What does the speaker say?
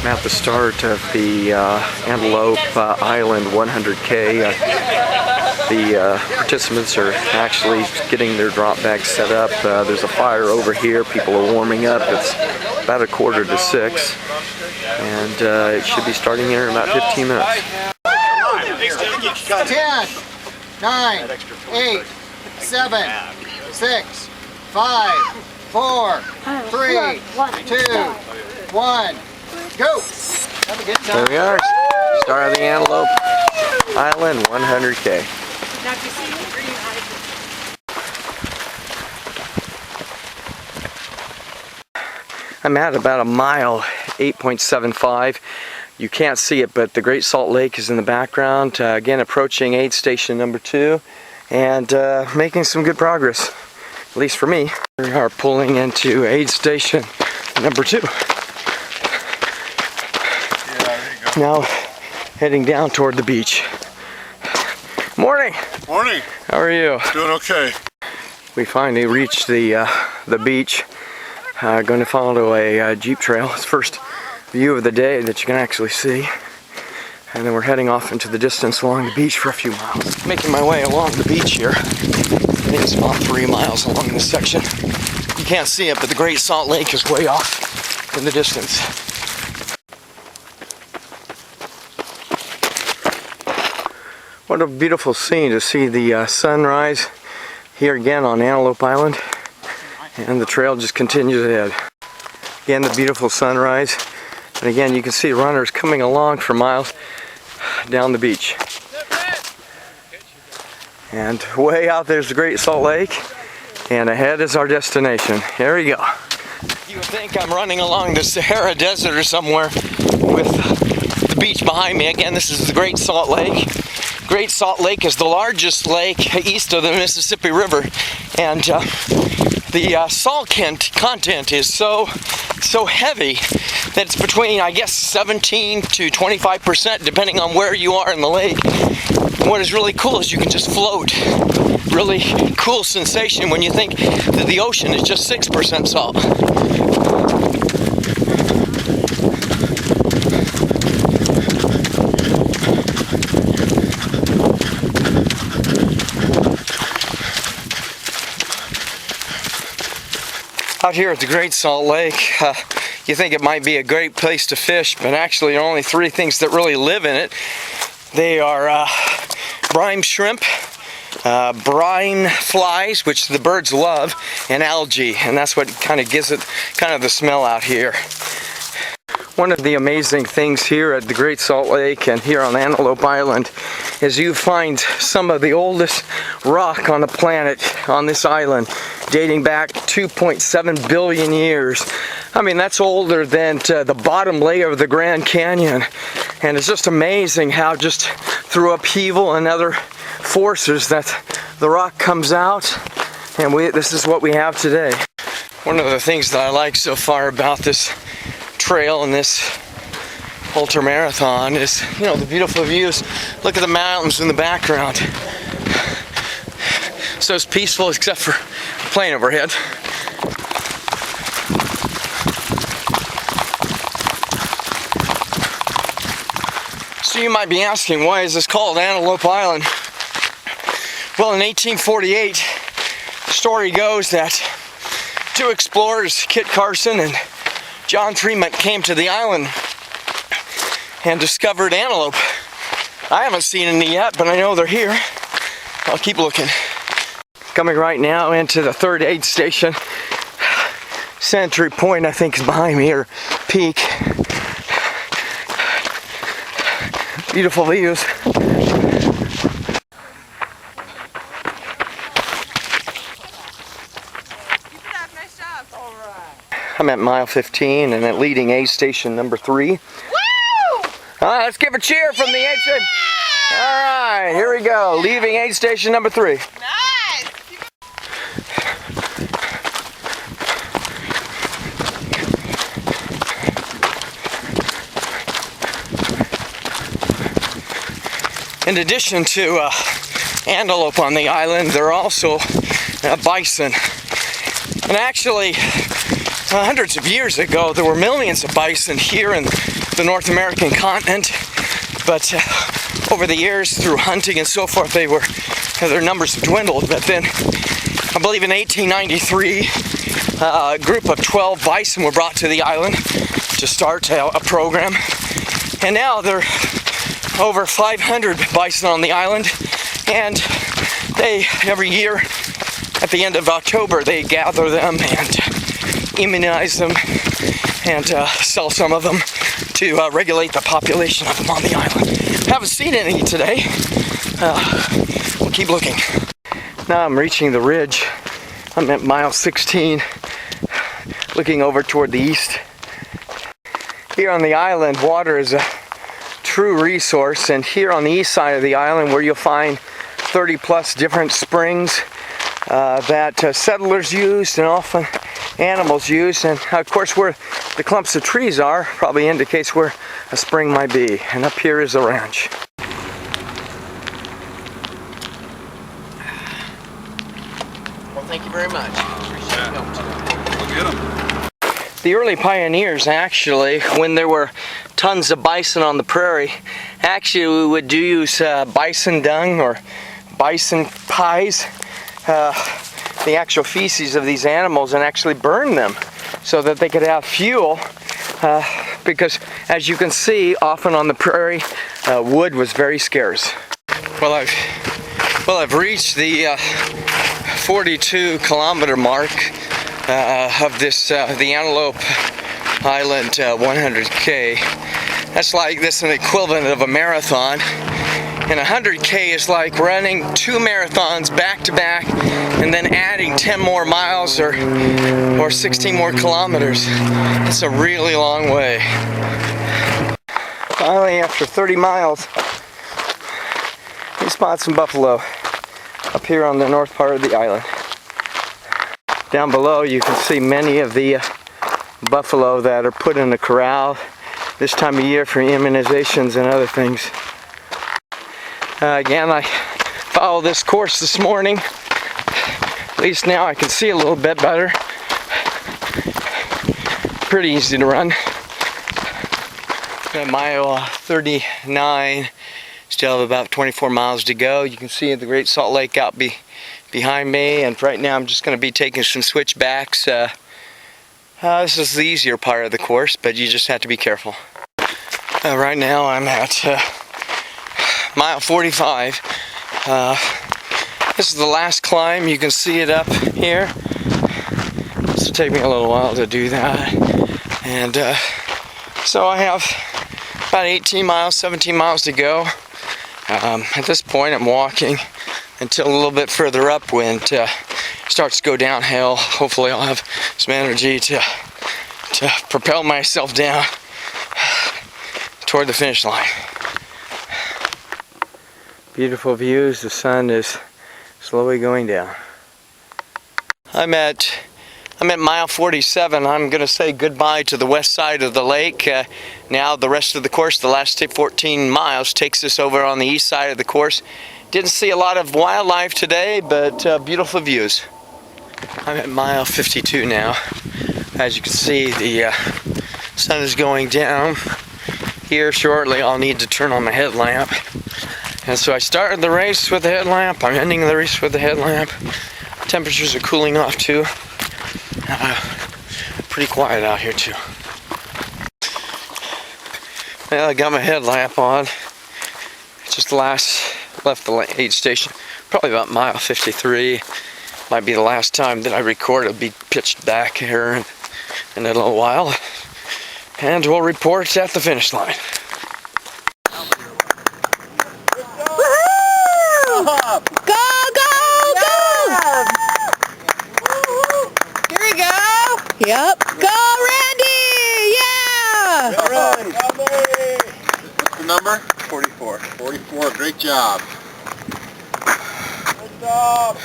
at the start of the Antelope Island 100K. The participants are actually getting their drop bags set up. There's a fire over here. People are warming up. It's about 5:45, and it should be starting here in about 15 minutes. 10, 9, 8, 7, 6, 5, 4, 3, 2, 1, go! Have a good time. There we are. Start of the Antelope Island 100K. I'm at about a mile, 8.75. You can't see it, but the Great Salt Lake is in the background. Again, approaching aid station number 2 and making some good progress, at least for me. We are pulling into aid station number 2. Now heading down toward the beach. Morning. Morning. How are you? Doing okay. We finally reached the beach. Going to follow a jeep trail. It's the first view of the day that you can actually see. And then we're heading off into the distance along the beach for a few miles. Making my way along the beach here. I think it's about 3 miles along this section. You can't see it, but the Great Salt Lake is way off in the distance. What a beautiful scene to see the sunrise here again on Antelope Island. And the trail just continues ahead. Again, the beautiful sunrise. And again, you can see runners coming along for miles down the beach. And way out there's the Great Salt Lake. And ahead is our destination. Here we go. You would think I'm running along the Sahara Desert or somewhere with the beach behind me. Again, this is the Great Salt Lake. Great Salt Lake is the largest lake east of the Mississippi River, and the salt content is so heavy that it's between, I guess, 17 to 25%, depending on where you are in the lake. And what is really cool is you can just float. Really cool sensation when you think that the ocean is just 6% salt. Out here at the Great Salt Lake, you think it might be a great place to fish, but actually there are only 3 things that really live in it. They are brine shrimp, brine flies, which the birds love, and algae, and that's what kind of gives it kind of the smell out here. One of the amazing things here at the Great Salt Lake and here on Antelope Island is you find some of the oldest rock on the planet on this island, dating back 2.7 billion years. I mean, that's older than the bottom layer of the Grand Canyon. And it's just amazing how just through upheaval and other forces that the rock comes out, and this is what we have today. One of the things that I like so far about this trail and this ultramarathon is, you know, the beautiful views. Look at the mountains in the background. So it's peaceful except for a plane overhead. So you might be asking, why is this called Antelope Island? Well, in 1848, the story goes that 2 explorers, Kit Carson and John Tremont, came to the island and discovered antelope. I haven't seen any yet, but I know they're here. I'll keep looking. Coming right now into the 3rd aid station. Century Point, I think, is behind me, or Peak. Beautiful views. I'm at mile 15 and at leading aid station number 3. Woo! All right, let's give a cheer from the aid station. All right, here we go. Leaving aid station number 3. Nice. In addition to antelope on the island, there are also bison. And actually, hundreds of years ago, there were millions of bison here in the North American continent, but over the years, through hunting and so forth, their numbers have dwindled. But then, I believe in 1893, a group of 12 bison were brought to the island to start a program, and now there are over 500 bison on the island, and they, every year, at the end of October, they gather them and immunize them and sell some of them to regulate the population of them on the island. Haven't seen any today. We'll keep looking. Now I'm reaching the ridge. I'm at mile 16, looking over toward the east. Here on the island, water is a true resource, and here on the east side of the island, where you'll find 30 plus different springs that settlers used and often animals use, and of course where the clumps of trees are probably indicates where a spring might be, and up here is the ranch. Well, thank you very much. Appreciate your help today. We'll get them. The early pioneers, actually, when there were tons of bison on the prairie, actually we would use bison dung or bison pies, the actual feces of these animals, and actually burn them so that they could have fuel, because as you can see, often on the prairie, wood was very scarce. Well, I've reached the 42 kilometer mark of this the Antelope Island 100K. That's like an equivalent of a marathon. And 100K is like running 2 marathons back to back and then adding 10 more miles or 16 more kilometers. It's a really long way. Finally, after 30 miles, we spot some buffalo up here on the north part of the island. Down below you can see many of the buffalo that are put in the corral this time of year for immunizations and other things. Again, I followed this course this morning. At least now I can see a little bit better. Pretty easy to run. At mile 39, still have about 24 miles to go. You can see the Great Salt Lake out behind me, and right now I'm just going to be taking some switchbacks. This is the easier part of the course, but you just have to be careful. Right now I'm at mile 45. This is the last climb. You can see it up here. This will take me a little while to do that. And so I have about 18 miles, 17 miles to go. At this point I'm walking until a little bit further up when it starts to go downhill. Hopefully I'll have some energy to propel myself down toward the finish line. Beautiful views. The sun is slowly going down. I'm at mile 47. I'm going to say goodbye to the west side of the lake. Now the rest of the course, the last 14 miles, takes us over on the east side of the course. Didn't see a lot of wildlife today, but beautiful views. I'm at mile 52 now. As you can see, the sun is going down. Here shortly I'll need to turn on my headlamp. And so I started the race with the headlamp. I'm ending the race with the headlamp. Temperatures are cooling off too. Pretty quiet out here too. Well, I got my headlamp on. Just left the aid station. Probably about mile 53. Might be the last time that I record. It'll be pitched back here in a little while. And we'll report at the finish line. Yep. Go, Randy! Yeah! Well run. What's the number? 44. 44. Great job. Good job.